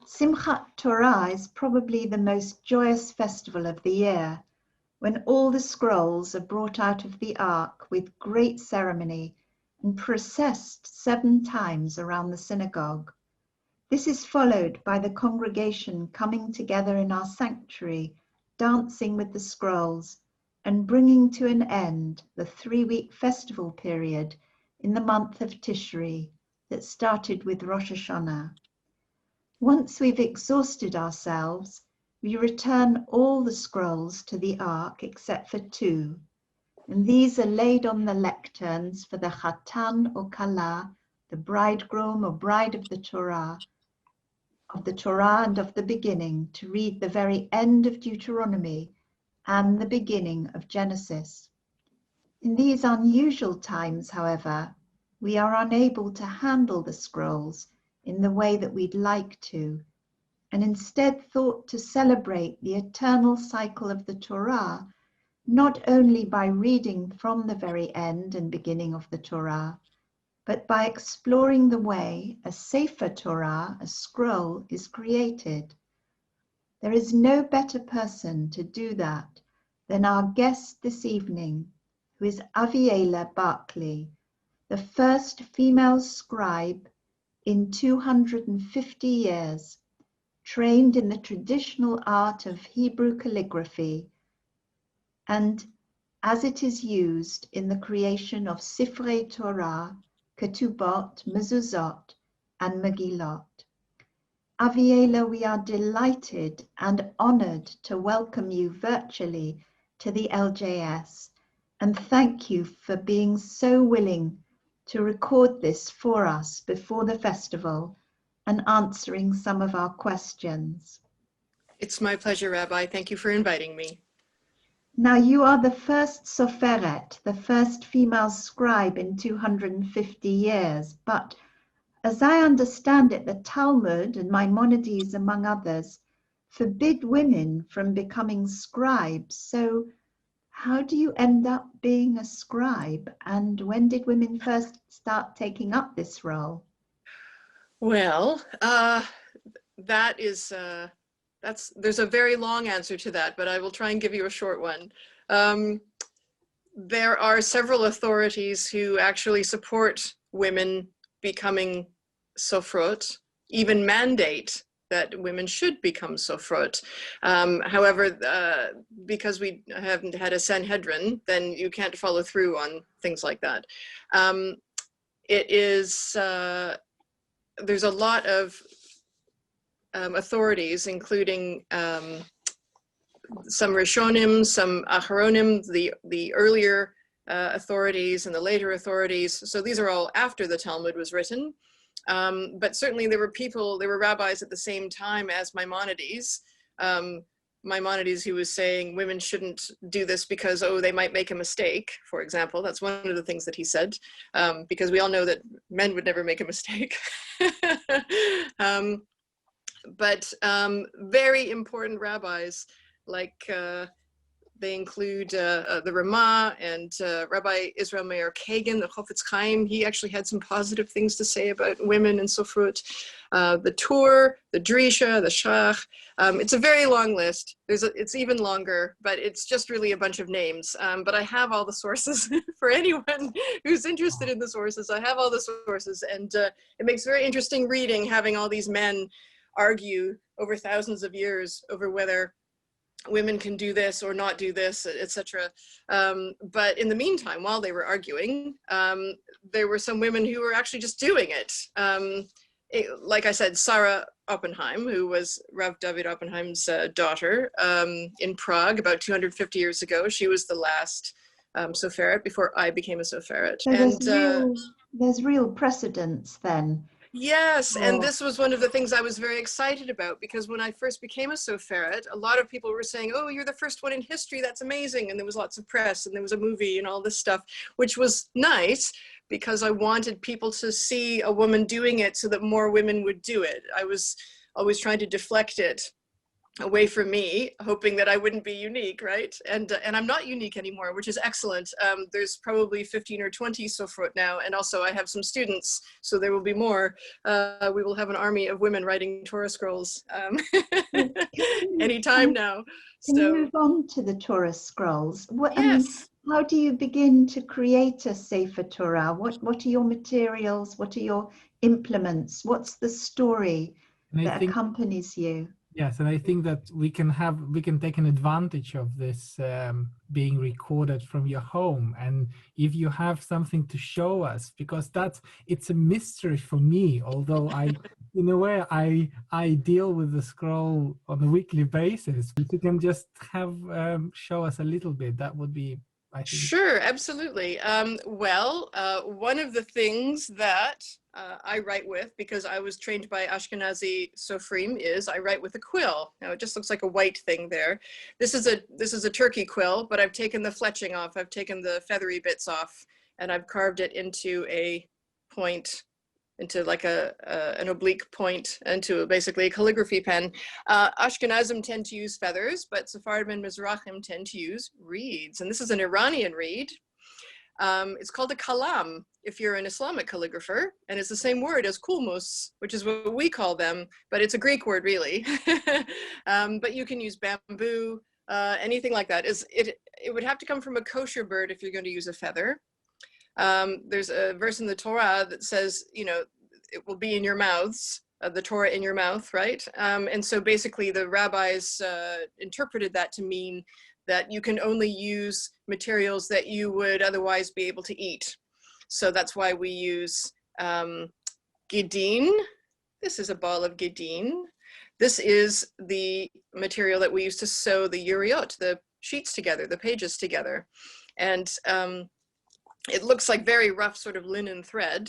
Simchat Torah is probably the most joyous festival of the year, when all the scrolls are brought out of the ark with great ceremony and processed 7 times around the synagogue. This is followed by the congregation coming together in our sanctuary, dancing with the scrolls, and bringing to an end the 3-week festival period in the month of Tishri that started with Rosh Hashanah. Once we've exhausted ourselves, we return all the scrolls to the ark except for 2, and these are laid on the lecterns for the Chatan or Kala, the bridegroom or bride of the Torah and of the beginning, to read the very end of Deuteronomy and the beginning of Genesis. In these unusual times, however, we are unable to handle the scrolls in the way that we'd like to, and instead thought to celebrate the eternal cycle of the Torah, not only by reading from the very end and beginning of the Torah, but by exploring the way a Sefer Torah, a scroll, is created. There is no better person to do that than our guest this evening, who is Avielah Barclay, the first female scribe in 250 years, trained in the traditional art of Hebrew calligraphy, and as it is used in the creation of Sifrei Torah, Ketubot, Mezuzot, and Megillot. Avielah, we are delighted and honored to welcome you virtually to the LJS, and thank you for being so willing to record this for us before the festival and answering some of our questions. It's my pleasure, Rabbi. Thank you for inviting me. Now, you are the first Soferet, the first female scribe in 250 years, but as I understand it, the Talmud and Maimonides, among others, forbid women from becoming scribes. So how do you end up being a scribe? And when did women first start taking up this role? Well, there's a very long answer to that, but I will try and give you a short one. There are several authorities who actually support women becoming soferot, even mandate that women should become soferot. However, because we haven't had a Sanhedrin, then you can't follow through on things like that. There's a lot of authorities, including some Rishonim, some Acharonim, the earlier authorities and the later authorities. So these are all after the Talmud was written. But certainly there were rabbis at the same time as Maimonides. Maimonides, who was saying women shouldn't do this because, oh, they might make a mistake, for example. That's one of the things that he said, because we all know that men would never make a mistake. But very important rabbis, like they include the Ramah and Rabbi Israel Meir Kagan, the Chofetz Chaim. He actually had some positive things to say about women and Sofrut. The Tur, the Drisha, the Shach. It's a very long list. It's even longer, but it's just really a bunch of names. But I have all the sources for anyone who's interested in the sources. I have all the sources, and it makes very interesting reading, having all these men argue over thousands of years over whether women can do this or not do this, etc. But in the meantime, while they were arguing, there were some women who were actually just doing it. Like I said, Sarah Oppenheim, who was Rav David Oppenheim's daughter in Prague about 250 years ago. She was the last Soferet before I became a Soferet. So there's real precedence then. Yes, and this was one of the things I was very excited about, because when I first became a Soferet, a lot of people were saying, oh, you're the first one in history, that's amazing. And there was lots of press and there was a movie and all this stuff, which was nice because I wanted people to see a woman doing it so that more women would do it. I was always trying to deflect it away from me, hoping that I wouldn't be unique, right? And I'm not unique anymore, which is excellent. There's probably 15 or 20 soferot now, and also I have some students, so there will be more. We will have an army of women writing Torah scrolls anytime now. Can you So move on to the Torah scrolls? I mean, yes. how do you begin to create a Sefer Torah? What are your materials? What are your implements? What's the story And I that think, accompanies you? yes, and I think that we can take an advantage of this being recorded from your home. And if you have something to show us, because it's a mystery for me, although in a way, I deal with the scroll on a weekly basis. If you can just show us a little bit, that would be, I think. Sure, absolutely. Well, one of the things that I write with, because I was trained by Ashkenazi Sofrim, is I write with a quill. Now it just looks like a white thing there. This is a turkey quill, but I've taken the fletching off. I've taken the feathery bits off, and I've carved it into a point, into like an oblique point, into basically a calligraphy pen. Ashkenazim tend to use feathers, but Sephardim and Mizrahim tend to use reeds. And this is an Iranian reed. It's called a kalam if you're an Islamic calligrapher, and it's the same word as kulmus, which is what we call them, but it's a Greek word really. But you can use bamboo, anything like that. It would have to come from a kosher bird if you're going to use a feather. There's a verse in the Torah that says, you know, it will be in your mouths, the Torah in your mouth, right? And so basically the rabbis interpreted that to mean that you can only use materials that you would otherwise be able to eat. So that's why we use gidin. This is a ball of gidin. This is the material that we use to sew the yuriot, the sheets together, the pages together. And it looks like very rough sort of linen thread,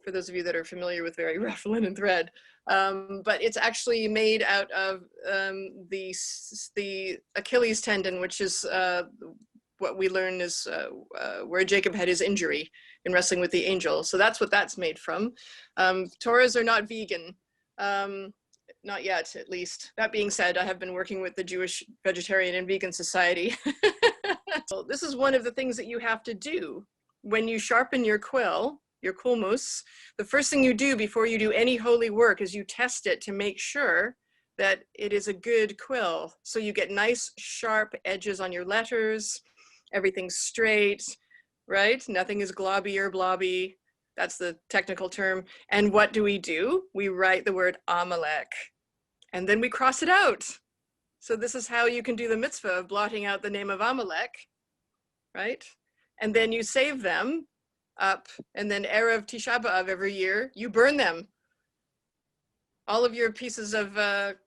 for those of you that are familiar with very rough linen thread. But it's actually made out of the Achilles tendon, which is what we learn is where Jacob had his injury in wrestling with the angel. So that's what that's made from. Torahs are not vegan, not yet, at least. That being said, I have been working with the Jewish Vegetarian and Vegan Society. So this is one of the things that you have to do. When you sharpen your quill, your kulmus, the first thing you do before you do any holy work is you test it to make sure that it is a good quill. So you get nice sharp edges on your letters, everything's straight, right? Nothing is globby or blobby. That's the technical term. And what do? We write the word Amalek, and then we cross it out. So this is how you can do the mitzvah of blotting out the name of Amalek, right? And then you save them up, and then Erev Tisha B'Av every year, you burn them. All of your pieces of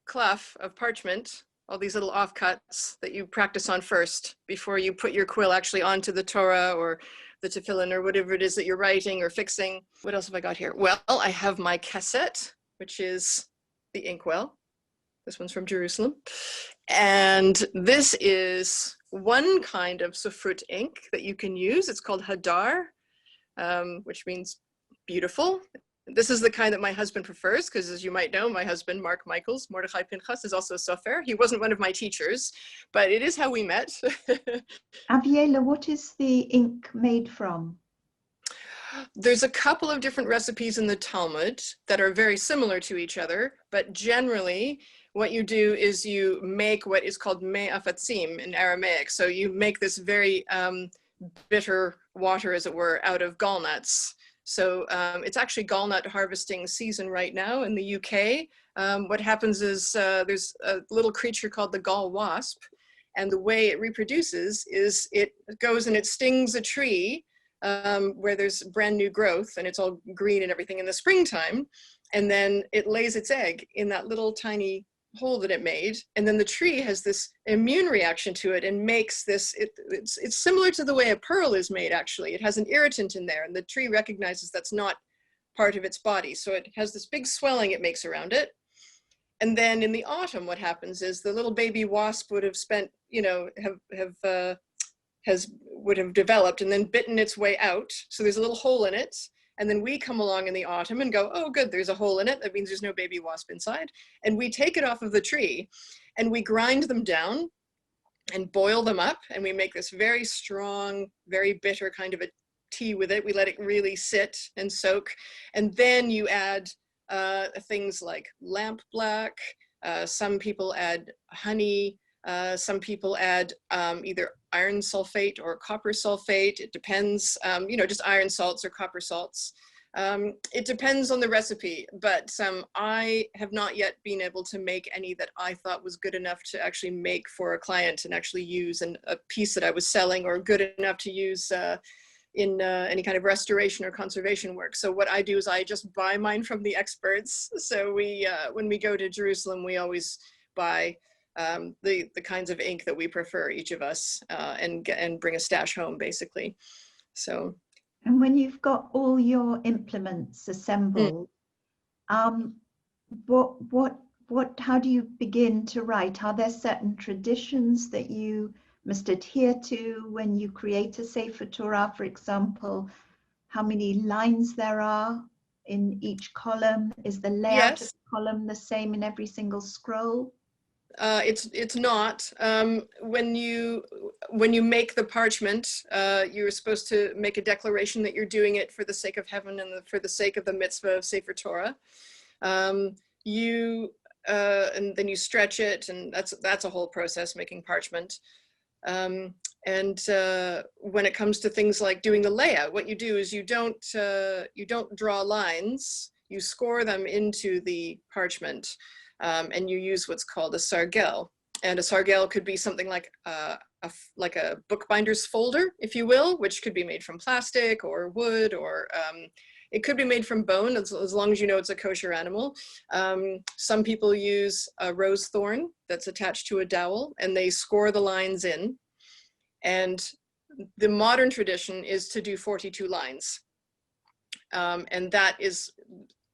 cloth, of parchment, all these little offcuts that you practice on first before you put your quill actually onto the Torah or the tefillin or whatever it is that you're writing or fixing. What else have I got here? Well, I have my cassette, which is the inkwell. This one's from Jerusalem. And this is one kind of sofrut ink that you can use. It's called hadar, which means beautiful. This is the kind that my husband prefers, because as you might know, my husband, Mark Michaels, Mordechai Pinchas, is also a sofer. He wasn't one of my teachers, but it is how we met. Avielah, what is the ink made from? There's a couple of different recipes in the Talmud that are very similar to each other, but generally what you do is you make what is called me afatzim in Aramaic. So you make this very bitter water, as it were, out of gallnuts. So it's actually gallnut harvesting season right now in the UK. What happens is there's a little creature called the gall wasp, and the way it reproduces is it goes and it stings a tree where there's brand new growth and it's all green and everything in the springtime, and then it lays its egg in that little tiny hole that it made, and then the tree has this immune reaction to it and makes this, it's similar to the way a pearl is made actually. It has an irritant in there and the tree recognizes that's not part of its body, so it has this big swelling it makes around it. And then in the autumn what happens is the little baby wasp would have spent, you know, would have developed and then bitten its way out, so there's a little hole in it, And then we come along in the autumn and go, oh, good, there's a hole in it. That means there's no baby wasp inside. And we take it off of the tree and we grind them down and boil them up. And we make this very strong, very bitter kind of a tea with it. We let it really sit and soak. And then you add things like lamp black. Some people add honey. Some people add either iron sulfate or copper sulfate. It depends, just iron salts or copper salts. It depends on the recipe, but I have not yet been able to make any that I thought was good enough to actually make for a client and actually use in a piece that I was selling, or good enough to use in any kind of restoration or conservation work. So what I do is I just buy mine from the experts. So we, when we go to Jerusalem, we always buy the kinds of ink that we prefer, each of us, and bring a stash home, basically. So. And when you've got all your implements assembled, how do you begin to write? Are there certain traditions that you must adhere to when you create a Sefer Torah, for example? How many lines there are in each column? Is the layout of the column the same in every single scroll? It's not. When you make the parchment, you're supposed to make a declaration that you're doing it for the sake of heaven and for the sake of the mitzvah of Sefer Torah. And then you stretch it, and that's a whole process, making parchment. And when it comes to things like doing the layout, what you do is you don't draw lines, you score them into the parchment. And you use what's called a sargel. And a sargel could be something like a bookbinder's folder, if you will, which could be made from plastic or wood, or it could be made from bone, as long as you know it's a kosher animal. Some people use a rose thorn that's attached to a dowel, and they score the lines in. And the modern tradition is to do 42 lines. And that is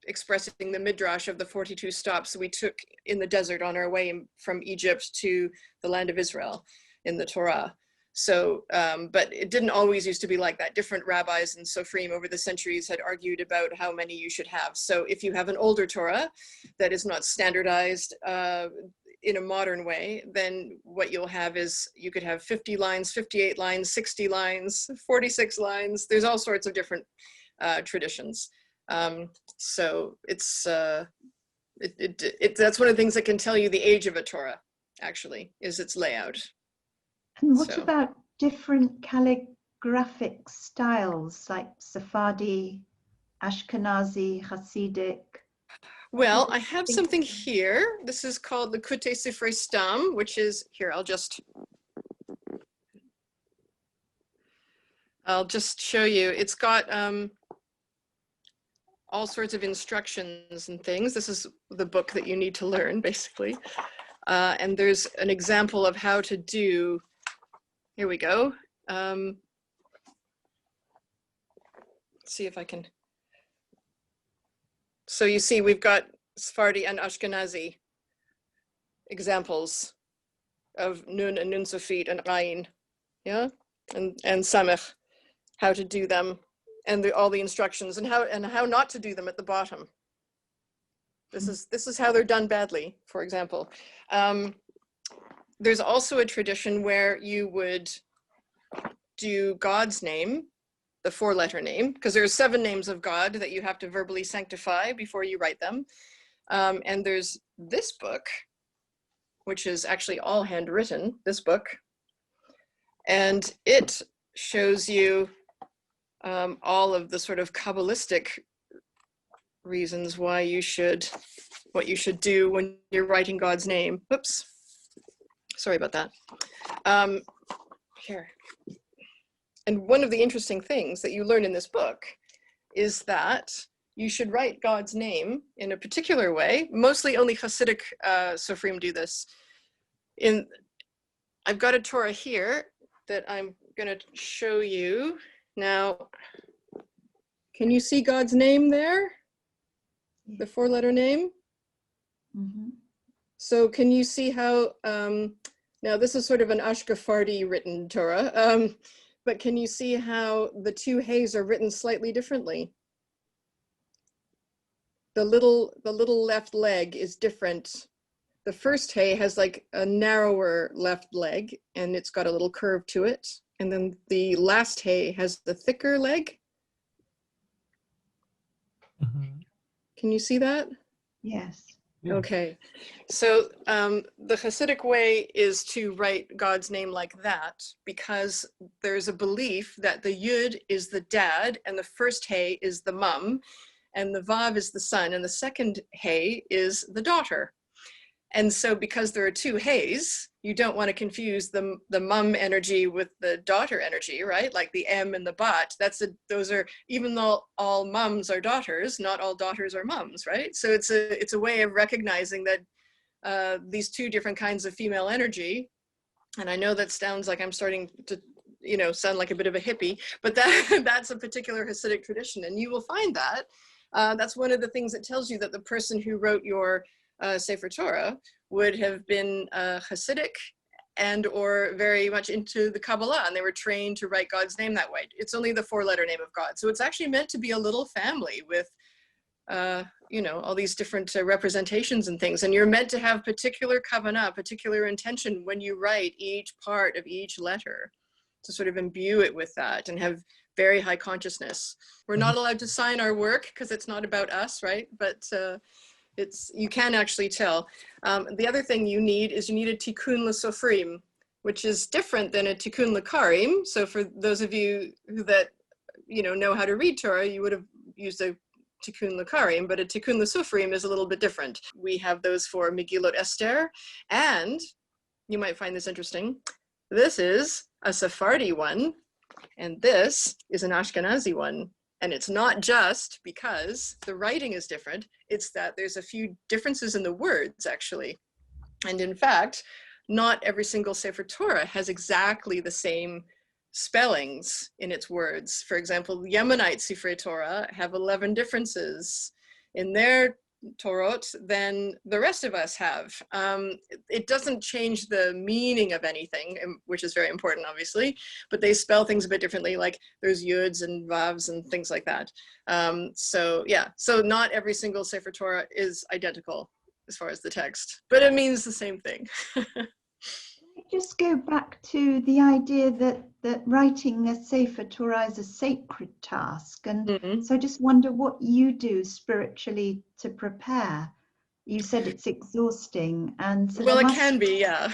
expressing the midrash of the 42 stops we took in the desert on our way from Egypt to the land of Israel in the Torah. So, but it didn't always used to be like that. Different rabbis and sofrim over the centuries had argued about how many you should have. So if you have an older Torah that is not standardized in a modern way, then what you'll have is you could have 50 lines, 58 lines, 60 lines, 46 lines. There's all sorts of different traditions. So it's that's one of the things that can tell you the age of a Torah, actually, is its layout. And what about different calligraphic styles like Sephardi, Ashkenazi, Hasidic? Well, I have something here. This is called the Kutei Sifrei Stam, which is here. I'll just show you. It's got all sorts of instructions and things. This is the book that you need to learn, basically. And there's an example of how to do, here we go. Let's see if I can. So you see, we've got Sephardi and Ashkenazi examples of Nun and Nun Sofit and Ayin, yeah? And Samech, how to do them. And all the instructions and how not to do them at the bottom. This is how they're done badly, for example. There's also a tradition where you would do God's name, the 4-letter name, because there are 7 names of God that you have to verbally sanctify before you write them. And there's this book, which is actually all handwritten, this book. And it shows you all of the sort of Kabbalistic reasons why what you should do when you're writing God's name. Oops, sorry about that. Here. And one of the interesting things that you learn in this book is that you should write God's name in a particular way. Mostly only Hasidic sofrim do this. I've got a Torah here that I'm going to show you. Now, can you see God's name there? The 4-letter name? Mm-hmm. So can you see how, now this is sort of an Ashkenazi written Torah, but can you see how the 2 Hays are written slightly differently? the little left leg is different. The first hay has like a narrower left leg and it's got a little curve to it. And then the last hay has the thicker leg. Mhm. Can you see that? Yes. Yeah. Okay. So the Hasidic way is to write God's name like that because there's a belief that the Yud is the dad and the first hay is the mum and the Vav is the son and the second hay is the daughter. And so because there are two hays, you don't want to confuse the mum energy with the daughter energy, right? Like the M and the bat, those are, even though all mums are daughters, not all daughters are mums, right? So it's a way of recognizing that these two different kinds of female energy. And I know that sounds like I'm starting to, sound like a bit of a hippie, but that's a particular Hasidic tradition. And you will find that. That's one of the things that tells you that the person who wrote your Sefer Torah would have been Hasidic and or very much into the Kabbalah, and they were trained to write God's name that way. It's only the 4-letter name of God. So it's actually meant to be a little family with, all these different representations and things. And you're meant to have particular kavanah, particular intention when you write each part of each letter to sort of imbue it with that and have very high consciousness. We're not allowed to sign our work because it's not about us, right? But you can actually tell. The other thing you need is a tikkun l'sofrim, which is different than a tikkun l'karim. So for those of you that know how to read Torah, you would have used a tikkun l'karim, but a tikkun l'sofrim is a little bit different. We have those for Megillot Esther, and you might find this interesting. This is a Sephardi one, and this is an Ashkenazi one. And it's not just because the writing is different, it's that there's a few differences in the words, actually. And in fact, not every single Sefer Torah has exactly the same spellings in its words. For example, the Yemenite Sefer Torah have 11 differences in their Torot than the rest of us have. It doesn't change the meaning of anything, which is very important, obviously, but they spell things a bit differently, like there's yuds and vavs and things like that. So not every single Sefer Torah is identical as far as the text, but it means the same thing. Just go back to the idea that writing a Sefer Torah is a sacred task. And so I just wonder what you do spiritually to prepare. You said it's exhausting. And so well, it can be, yeah.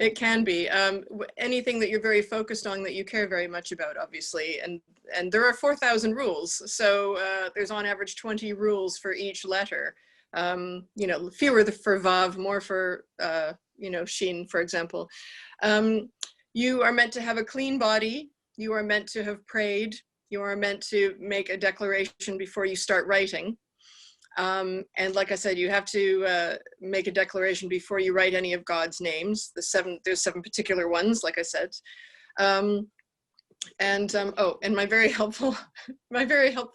It can be. Anything that you're very focused on that you care very much about, obviously. And there are 4,000 rules. So there's on average 20 rules for each letter. Fewer for Vav, more for Shin, for example. You are meant to have a clean body. You are meant to have prayed. You are meant to make a declaration before you start writing. And like I said, you have to make a declaration before you write any of God's names. There's 7 particular ones, like I said. And my very helpful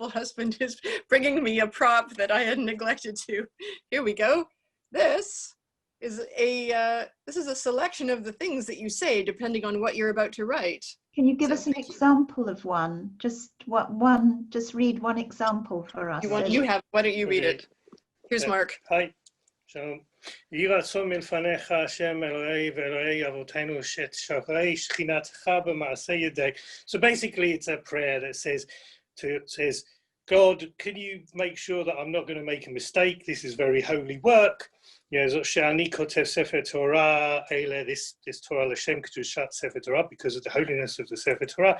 husband is bringing me a prop that I had neglected to. Here we go. This is a selection of the things that you say depending on what you're about to write. Can you give us an example of one? Just read one example for us. Why don't you read it? Here's Mark. Hi. Shalom. יהי רצון מלפניך השם אלוהי ואלוהי אבותינו שתשרה שכינתך במעשה ידיך. So basically it's a prayer that says, God, can you make sure that I'm not going to make a mistake? This is very holy work. שאני כותב ספר תורה, this Torah לשם קדושת ספר תורה, because of the holiness of the ספר תורה,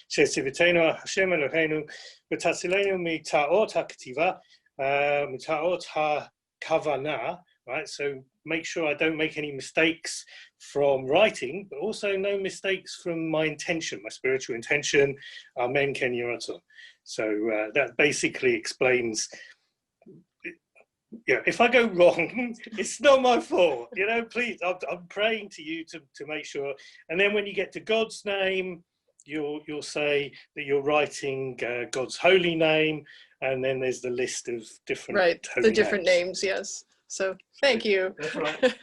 שציוותנו השם אלוהינו ותצילנו מטעות הכתיבה, מטעות הכוונה, right? So make sure I don't make any mistakes from writing, but also no mistakes from my intention, my spiritual intention. Amen ken yeh ratzon. So that basically explains, if I go wrong, it's not my fault. Please, I'm praying to you to make sure. And then when you get to God's name, you'll say that you're writing God's holy name, and then there's the list of different the different names. Yes. So thank you. That's right.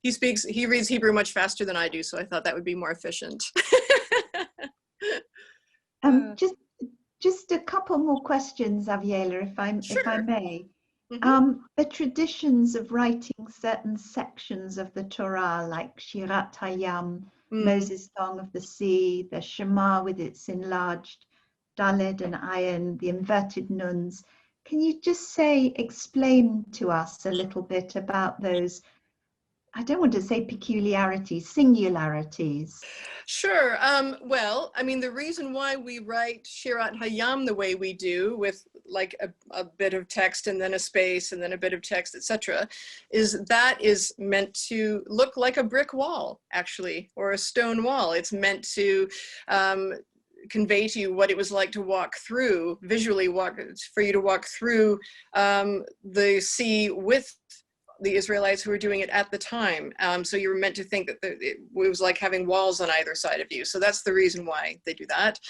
He reads Hebrew much faster than I do, so I thought that would be more efficient. Just a couple more questions, Avielah, if I Sure. may. Mhm. The traditions of writing certain sections of the Torah, like Shirat Hayam, Moses' Song of the Sea, the Shema with its enlarged Daled and Ayin, the inverted nuns. Can you just explain to us a little bit about those, I don't want to say peculiarities, singularities? Sure. Well, I mean, the reason why we write Shirat Hayam the way we do, with like a bit of text and then a space and then a bit of text, etc., is that is meant to look like a brick wall, actually, or a stone wall. It's meant to convey to you what it was like to walk through, visually for you to walk through the sea with the Israelites who were doing it at the time. So you were meant to think that it was like having walls on either side of you. So that's the reason why they do that.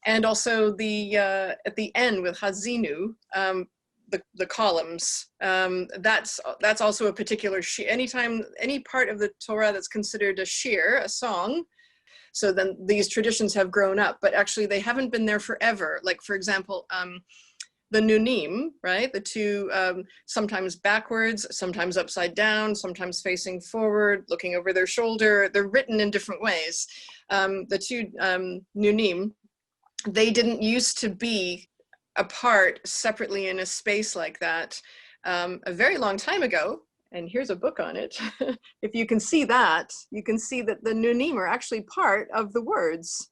And also at the end with Hazinu, the columns, that's also a particular anytime any part of the Torah that's considered a shir, a song. So then these traditions have grown up, but actually they haven't been there forever. Like, for example, the nunim, right? The two, sometimes backwards, sometimes upside down, sometimes facing forward, looking over their shoulder. They're written in different ways. The two nunim, they didn't used to be apart separately in a space like that a very long time ago. And here's a book on it. If you can see that, you can see that the nunim are actually part of the words,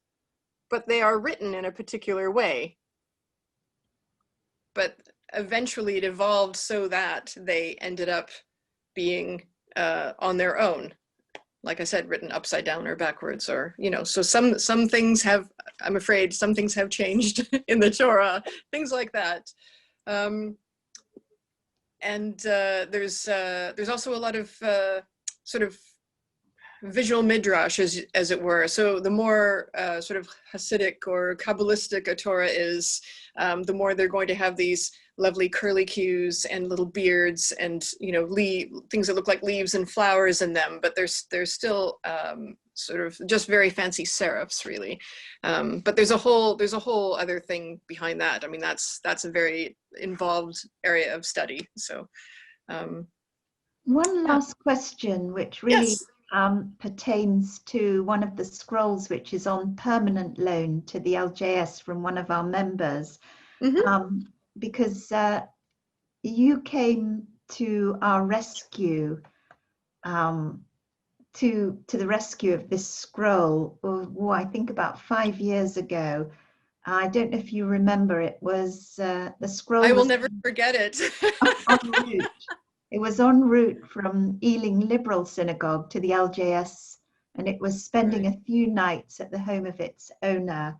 but they are written in a particular way. But eventually it evolved so that they ended up being on their own. Like I said, written upside down or backwards, or, you know, so some things have, I'm afraid, some things have changed in the Torah, things like that. And there's also a lot of sort of visual midrash, as it were. So the more sort of Hasidic or Kabbalistic a Torah is, the more they're going to have these lovely curly cues and little beards and, you know, things that look like leaves and flowers in them, but there's still sort of just very fancy serifs, really. But there's a whole other thing behind that. I mean, that's a very involved area of study. So one last question, which really yes. Pertains to one of the scrolls which is on permanent loan to the LJS from one of our members, because you came to our rescue, to the rescue of this scroll, I think about 5 years ago. I don't know if you remember. It was the scroll. I will never forget it. En route. It was en route from Ealing Liberal Synagogue to the LJS, and it was spending a few nights at the home of its owner.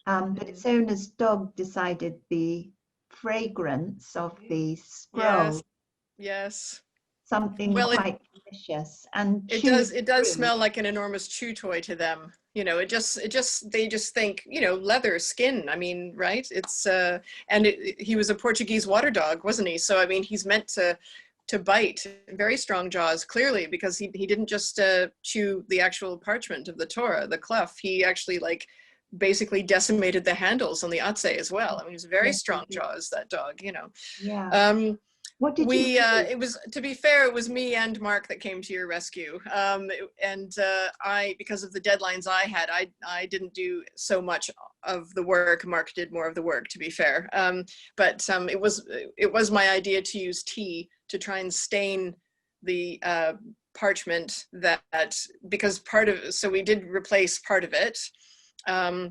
But its owner's dog decided the fragrance of the scroll, yes, something quite delicious, and it does smell like an enormous chew toy to them. You know, they just think, you know, leather, skin. I mean, right? It's and he was a Portuguese water dog, wasn't he? So I mean, he's meant to bite, very strong jaws, clearly, because he didn't just chew the actual parchment of the Torah, the clef. He actually basically decimated the handles on the Atzei as well. I mean, he was very strong jaws, that dog, you know. Yeah. What did you do? It was, to be fair, it was me and Mark that came to your rescue. I, because of the deadlines I had, I didn't do so much of the work. Mark did more of the work, to be fair. But it was my idea to use tea to try and stain the parchment because so we did replace part of it.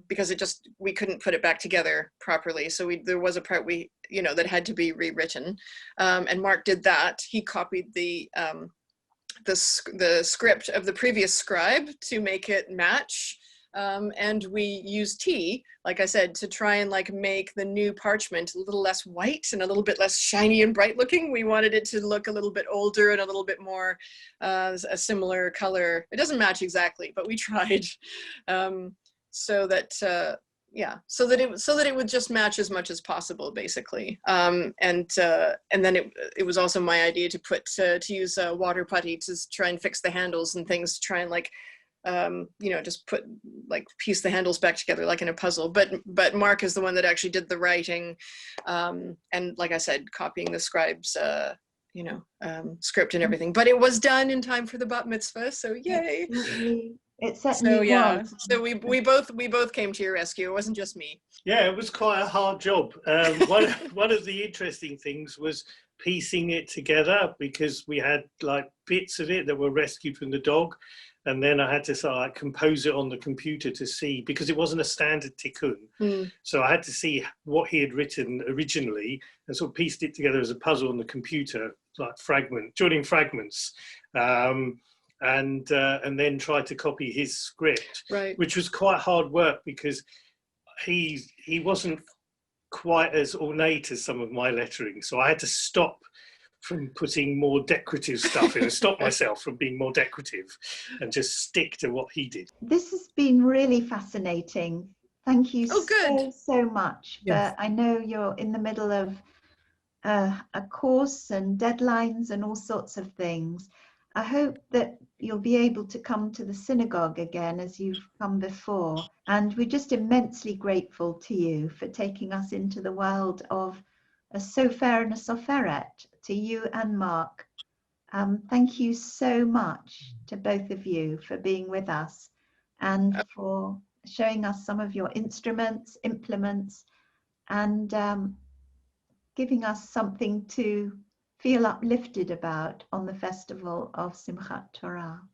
Because we couldn't put it back together properly. So there was a part that had to be rewritten. And Mark did that. He copied the script of the previous scribe to make it match. And we used tea, like I said, to try and make the new parchment a little less white and a little bit less shiny and bright looking. We wanted it to look a little bit older and a little bit more a similar color. It doesn't match exactly, but we tried. So that it would just match as much as possible, basically. And then it was also my idea to use water putty to try and fix the handles and things, to try and just piece the handles back together like in a puzzle. But Mark is the one that actually did the writing, and like I said, copying the Scribe's script and everything. But it was done in time for the bat mitzvah, so yay! It certainly was. So we both came to your rescue. It wasn't just me. Yeah, it was quite a hard job. One of the interesting things was piecing it together, because we had like bits of it that were rescued from the dog, and then I had to sort of like compose it on the computer to see, because it wasn't a standard tikkun. So I had to see what he had written originally and sort of pieced it together as a puzzle on the computer, like joining fragments, and then tried to copy his script, right, which was quite hard work, because he wasn't quite as ornate as some of my lettering, so I had to stop from putting more decorative stuff in and stop myself from being more decorative and just stick to what he did. This has been really fascinating. Thank you so much. Yes. But I know you're in the middle of a course and deadlines and all sorts of things. I hope that you'll be able to come to the synagogue again as you've come before. And we're just immensely grateful to you for taking us into the world of a sofer and a soferet, to you and Mark. Thank you so much to both of you for being with us and for showing us some of your instruments, implements, and giving us something to feel uplifted about on the festival of Simchat Torah.